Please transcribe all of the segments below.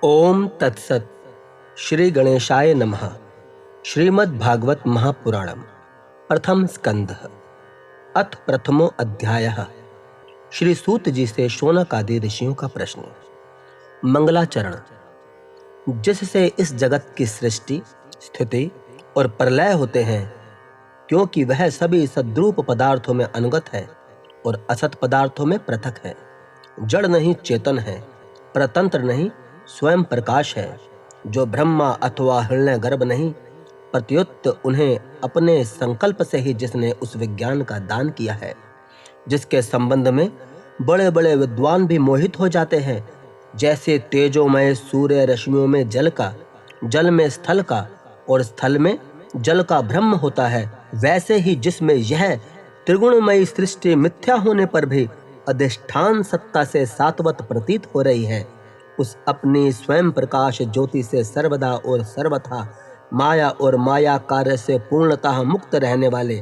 ओम तत्सत। श्री गणेशाय नमः। श्रीमद्भागवत महापुराणम प्रथम स्कंध अथ प्रथमो अध्यायः। श्री सूत जी से शौनक आदि ऋषियों का प्रश्न। मंगलाचरण। जिससे इस जगत की सृष्टि, स्थिति और प्रलय होते हैं, क्योंकि वह सभी सद्रूप पदार्थों में अनुगत है और असत पदार्थों में पृथक है। जड़ नहीं चेतन है, परतंत्र नहीं स्वयं प्रकाश है। जो ब्रह्मा अथवा हिरण्य गर्भ नहीं, प्रत्युत उन्हें अपने संकल्प से ही जिसने उस विज्ञान का दान किया है, जिसके संबंध में बड़े बड़े विद्वान भी मोहित हो जाते हैं। जैसे तेजोमय सूर्य रश्मियों में जल का, जल में स्थल का और स्थल में जल का ब्रह्म होता है, वैसे ही जिसमें यह त्रिगुणमयी सृष्टि मिथ्या होने पर भी अधिष्ठान सत्ता से सात्वत प्रतीत हो रही है, उस अपनी स्वयं प्रकाश ज्योति से सर्वदा और सर्वथा माया और माया कार्य से पूर्णतः मुक्त रहने वाले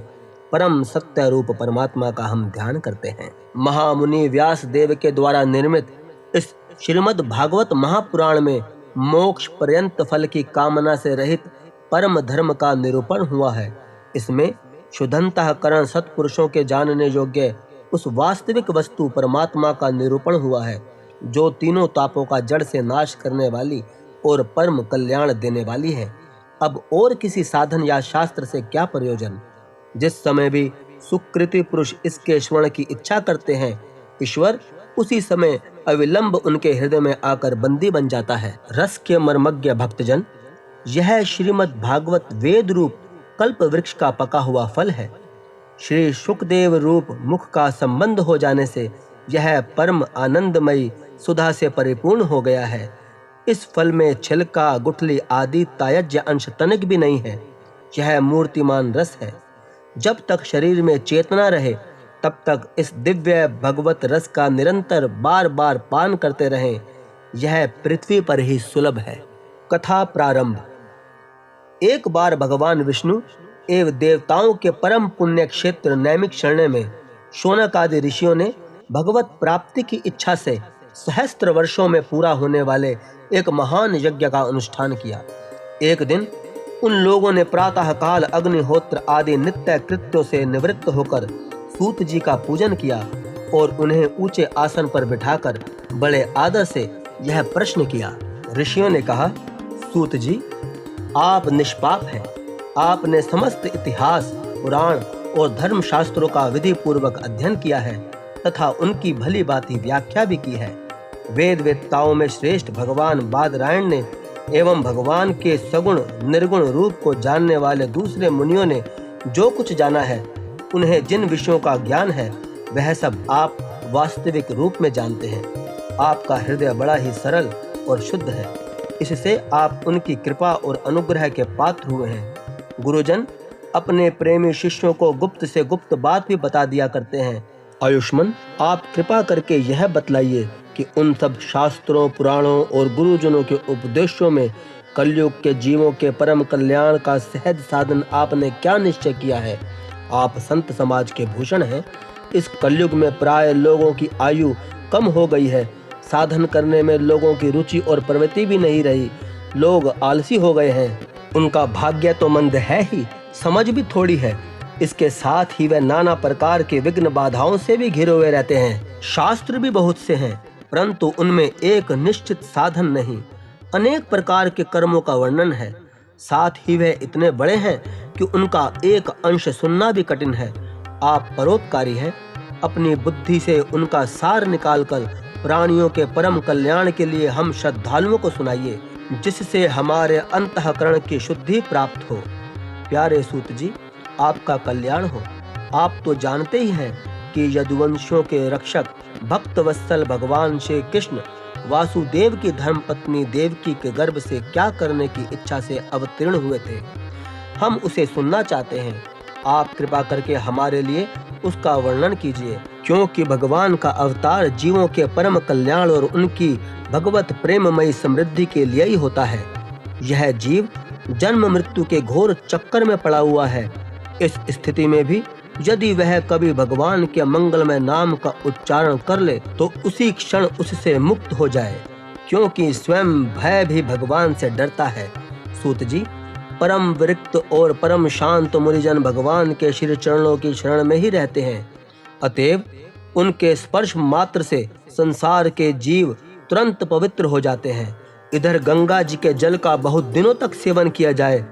परम सत्य रूप परमात्मा का हम ध्यान करते हैं। महामुनि व्यास देव के द्वारा निर्मित इस श्रीमद् भागवत महापुराण में मोक्ष पर्यंत फल की कामना से रहित परम धर्म का निरूपण हुआ है। इसमें शुद्धंतःकरण सत्पुरुषों के जानने योग्य उस वास्तविक वस्तु परमात्मा का निरूपण हुआ है, जो तीनों तापों का जड़ से नाश करने वाली और परम कल्याण देने वाली है। अब और किसी साधन या शास्त्र से क्या प्रयोजन। जिस समय भी सुकृति पुरुष इसके श्रवण की इच्छा करते हैं, ईश्वर उसी समय अविलंब उनके हृदय में आकर बंदी बन जाता है। रस के मर्मज्ञ भक्तजन, यह श्रीमद् भागवत वेद रूप कल्प वृक्ष का पका हुआ फल है। श्री शुकदेव रूप मुख का संबंध हो जाने से यह परम आनंदमयी सुधा से परिपूर्ण हो गया है। इस फल में छिलका, गुठली आदि तायज्य अंश तनिक भी नहीं है। यह मूर्तिमान रस है। जब तक शरीर में चेतना रहे, तब तक इस दिव्य भगवत रस का निरंतर बार बार पान करते रहें। यह पृथ्वी पर ही सुलभ है। कथा प्रारंभ। एक बार भगवान विष्णु एवं देवताओं के परम पुण्य क्षेत्र नैमिषारण्य में शौनक आदि ऋषियों ने भगवत प्राप्ति की इच्छा से सहस्त्र वर्षों में पूरा होने वाले एक महान यज्ञ का अनुष्ठान किया। एक दिन उन लोगों ने प्रातः काल अग्निहोत्र आदि नित्य कृत्यों से निवृत्त होकर सूत जी का पूजन किया और उन्हें ऊंचे आसन पर बिठाकर बड़े आदर से यह प्रश्न किया। ऋषियों ने कहा, सूत जी, आप निष्पाप हैं। आपने समस्त इतिहास, पुराण और धर्म शास्त्रों का विधि पूर्वक अध्ययन किया है तथा उनकी भली भांति व्याख्या भी की है। वेद वेत्ताओं में श्रेष्ठ भगवान बादरायण ने एवं भगवान के सगुण निर्गुण रूप को जानने वाले दूसरे मुनियों ने जो कुछ जाना है, उन्हें जिन विषयों का ज्ञान है, वह सब आप वास्तविक रूप में जानते हैं। आपका हृदय बड़ा ही सरल और शुद्ध है। इससे आप उनकी कृपा और अनुग्रह के पात्र हुए हैं। गुरुजन अपने प्रेमी शिष्यों को गुप्त से गुप्त बात भी बता दिया करते हैं। आयुष्मान, आप कृपा करके यह बतलाइए कि उन सब शास्त्रों, पुराणों और गुरुजनों के उपदेशों में कलयुग के जीवों के परम कल्याण का सहज साधन आपने क्या निश्चय किया है। आप संत समाज के भूषण हैं। इस कलयुग में प्राय लोगों की आयु कम हो गई है। साधन करने में लोगों की रुचि और प्रवृत्ति भी नहीं रही। लोग आलसी हो गए हैं। उनका भाग्य तो मंद है ही, समझ भी थोड़ी है। इसके साथ ही वे नाना प्रकार के विघ्न बाधाओं से भी घिरे हुए रहते हैं। शास्त्र भी बहुत से हैं, परंतु उनमें एक निश्चित साधन नहीं। अनेक प्रकार के कर्मों का वर्णन है। साथ ही वे इतने बड़े हैं कि उनका एक अंश सुनना भी कठिन है। आप परोपकारी हैं। अपनी बुद्धि से उनका सार निकालकर प्राणियों के परम कल्याण के लिए हम श्रद्धालुओं को सुनाइए, जिससे हमारे अंतःकरण की शुद्धि प्राप्त हो। प्यारे सूत जी, आपका कल्याण हो। आप तो जानते ही हैं कि यदुवंशियों के रक्षक भक्त वत्सल भगवान श्री कृष्ण वासुदेव की धर्मपत्नी देवकी के गर्भ से क्या करने की इच्छा से अवतीर्ण हुए थे। हम उसे सुनना चाहते हैं। आप कृपा करके हमारे लिए उसका वर्णन कीजिए, क्योंकि भगवान का अवतार जीवों के परम कल्याण और उनकी भगवत प्रेममयी समृद्धि के लिए ही होता है। यह जीव जन्म मृत्यु के घोर चक्कर में पड़ा हुआ है। इस स्थिति में भी यदि वह कभी भगवान के मंगलमय नाम का उच्चारण कर ले, तो उसी क्षण उससे मुक्त हो जाए, क्योंकि स्वयं भय भी भगवान से डरता है। सूत जी, परम विरक्त और परम शांत मुनिजन भगवान के श्री चरणों की शरण में ही रहते हैं। अतएव उनके स्पर्श मात्र से संसार के जीव तुरंत पवित्र हो जाते हैं। इधर गंगा जी के जल का बहुत दिनों तक सेवन किया जाए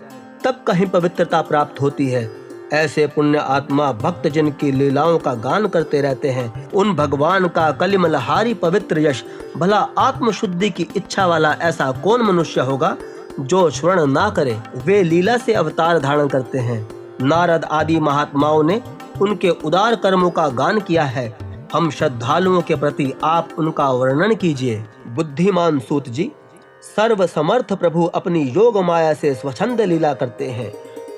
तब कहीं पवित्रता प्राप्त होती है। ऐसे पुण्य आत्मा भक्त जिनकी लीलाओं का गान करते रहते हैं, उन भगवान का कलिमलहारी पवित्र यश भला आत्मशुद्धि की इच्छा वाला ऐसा कौन मनुष्य होगा जो श्रवण ना करे। वे लीला से अवतार धारण करते हैं। नारद आदि महात्माओं ने उनके उदार कर्मों का गान किया है। हम श्रद्धालुओं के प्रति आप उनका वर्णन कीजिए। बुद्धिमान सूत जी, सर्व समर्थ प्रभु अपनी योग माया से स्वच्छंद लीला करते हैं।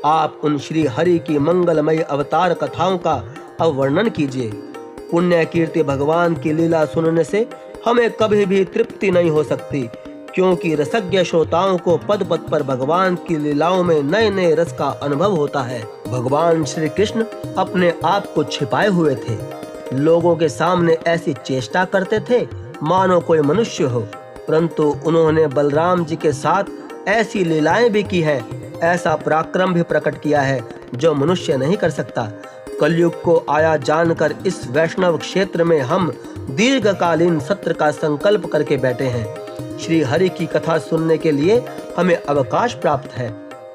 आप उन श्री हरि की मंगलमय अवतार कथाओं का अवर्णन कीजिए। पुण्य कीर्ति भगवान की लीला सुनने से हमें कभी भी तृप्ति नहीं हो सकती, क्योंकि रसज्ञ श्रोताओं को पद पद पर भगवान की लीलाओं में नए नए रस का अनुभव होता है। भगवान श्री कृष्ण अपने आप को छिपाए हुए थे। लोगों के सामने ऐसी चेष्टा करते थे मानो कोई मनुष्य हो, परंतु उन्होंने बलराम जी के साथ ऐसी लीलाएं भी की है, ऐसा पराक्रम भी प्रकट किया है जो मनुष्य नहीं कर सकता। कलयुग को आया जानकर इस वैष्णव क्षेत्र में हम दीर्घकालीन सत्र का संकल्प करके बैठे हैं। श्री हरि की कथा सुनने के लिए हमें अवकाश प्राप्त है।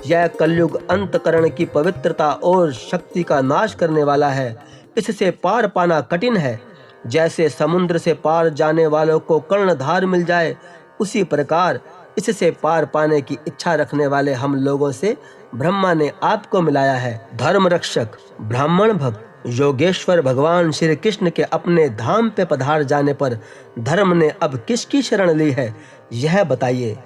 यह कलयुग अंतकरण की पवित्रता और शक्ति का नाश करने वाला है। इससे पार पाना कठिन है। जैसे समुद्र से पार जाने वालों को कर्णधार मिल जाए, उसी प्रकार इससे पार पाने की इच्छा रखने वाले हम लोगों से ब्रह्मा ने आपको मिलाया है। धर्म रक्षक, ब्राह्मण भक्त, योगेश्वर भगवान श्री कृष्ण के अपने धाम पे पधार जाने पर धर्म ने अब किसकी शरण ली है, यह बताइए।